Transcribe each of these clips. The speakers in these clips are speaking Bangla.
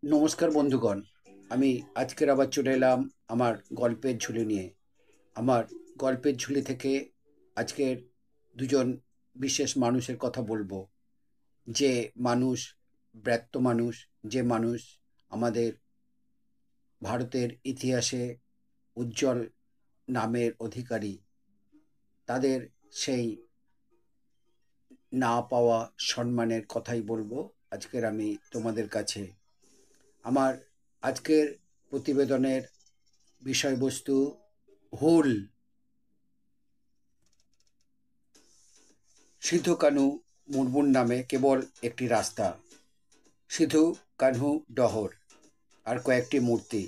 নমস্কার বন্ধুগণ। আমি আজকের আবার চলে এলাম আমার গল্পের ঝুলি নিয়ে। আমার গল্পের ঝুলি থেকে আজকের দুজন বিশেষ মানুষের কথা বলবো। যে মানুষ ব্র্যাত্য মানুষ, যে মানুষ আমাদের ভারতের ইতিহাসে উজ্জ্বল নামের অধিকারী, তাদের সেই না পাওয়া সম্মানের কথাই বলবো আজকের আমি তোমাদের কাছে। আমার আজকের প্রতিবেদনের বিষয়বস্তু হুল। সিধু কানহু মুর্মুর নামে কেবল একটি রাস্তা, সিধু কানহু ডহর আর কয়েকটি মূর্তি।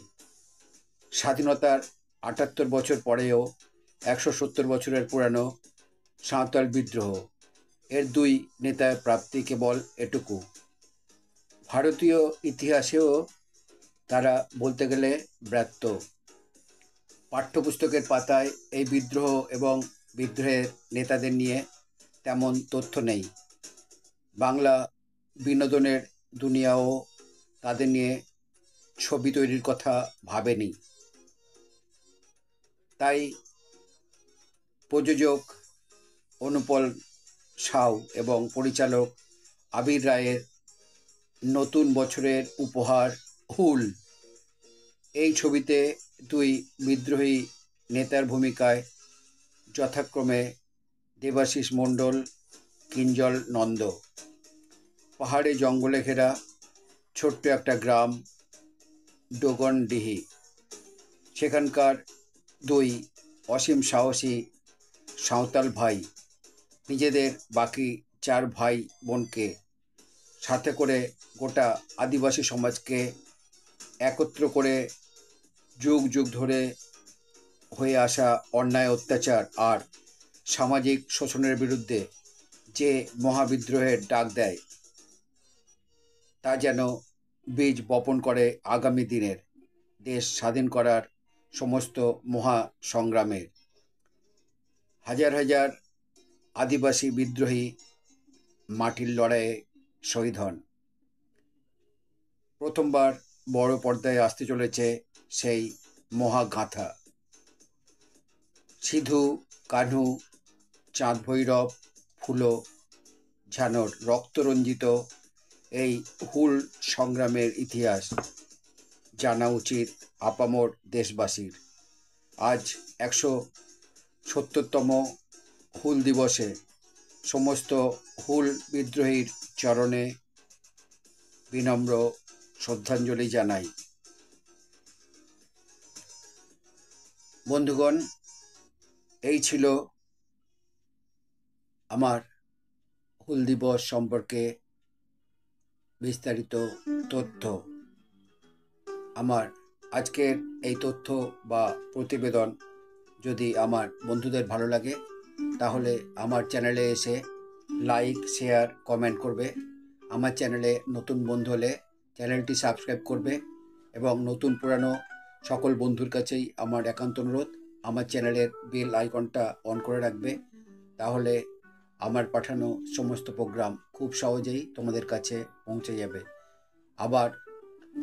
স্বাধীনতার ৭৮ বছর পরেও ১৭০ বছরের পুরানো সাঁওতাল বিদ্রোহ, এর দুই নেতার প্রাপ্তি কেবল এটুকু। ভারতীয় ইতিহাসেও তারা বলতে গেলে ব্র্যাত্য। পাঠ্যপুস্তকের পাতায় এই বিদ্রোহ এবং বিদ্রোহের নেতাদের নিয়ে তেমন তথ্য নেই। বাংলা বিনোদনের দুনিয়াও তাদের নিয়ে ছবি তৈরির কথা ভাবেনি। তাই প্রযোজক অনুপল সাউ এবং পরিচালক আবির রায়ের নতুন বছরের উপহার হুল, এই ছবিতে দুই বিদ্রোহী নেতার ভূমিকায় যথাক্রমে দেবাশিস মণ্ডল, কিঞ্জল নন্দ। পাহাড়ে জঙ্গলে ঘেরা ছোট্ট একটা গ্রাম ডোগনডিহি, সেখানকার দুই অসীম সাহসী সাঁওতাল ভাই নিজেদের বাকি 4 ভাই বোনকে সাথে করে গোটা আদিবাসী সমাজকে একত্র করে যুগ যুগ ধরে হয়ে আসা অন্যায় অত্যাচার আর সামাজিক শোষণের বিরুদ্ধে যে মহাবিদ্রোহের ডাক দেয়, তা যেন বীজ বপন করে আগামী দিনের দেশ স্বাধীন করার সমস্ত মহা সংগ্রামের। হাজার হাজার আদিবাসী বিদ্রোহী মাটির লড়াইয়ে শহীদ হন। প্রথমবার বড় পর্দায় আসতে চলেছে সেই মহাগাথা। সিধু কানহু, চাঁদ ভৈরব, ফুলো ঝানোর রক্তরঞ্জিত এই হুল সংগ্রামের ইতিহাস জানা উচিত আপামর দেশবাসীর। আজ ১৭০তম হুল দিবসে সমস্ত হুল বিদ্রোহীর চরণে বিনম্র শ্রদ্ধাঞ্জলি জানাই। বন্ধুগণ, এই ছিল আমার হুল দিবস সম্পর্কে বিস্তারিত তথ্য। আমার আজকের এই তথ্য বা প্রতিবেদন যদি আমার বন্ধুদের ভালো লাগে, তাহলে আমার চ্যানেলে এসে লাইক, শেয়ার, কমেন্ট করবে। আমার চ্যানেলে নতুন বন্ধু হলে চ্যানেলটি সাবস্ক্রাইব করবে এবং নতুন পুরানো সকল বন্ধুর কাছেই আমার একান্ত অনুরোধ, আমার চ্যানেলের বেল আইকনটা অন করে রাখবে। তাহলে আমার পাঠানো সমস্ত প্রোগ্রাম খুব সহজেই তোমাদের কাছে পৌঁছে যাবে। আবার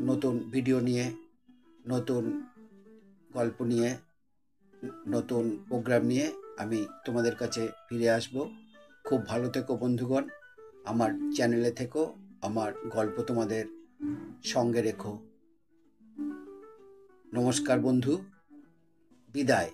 নতুন ভিডিও নিয়ে, নতুন গল্প নিয়ে, নতুন প্রোগ্রাম নিয়ে আমি তোমাদের কাছে ফিরে আসব। খুব ভালো থেকো বন্ধুগণ, আমার চ্যানেলে থেকো, আমার গল্প তোমাদের সঙ্গে রেখো। নমস্কার বন্ধু, বিদায়।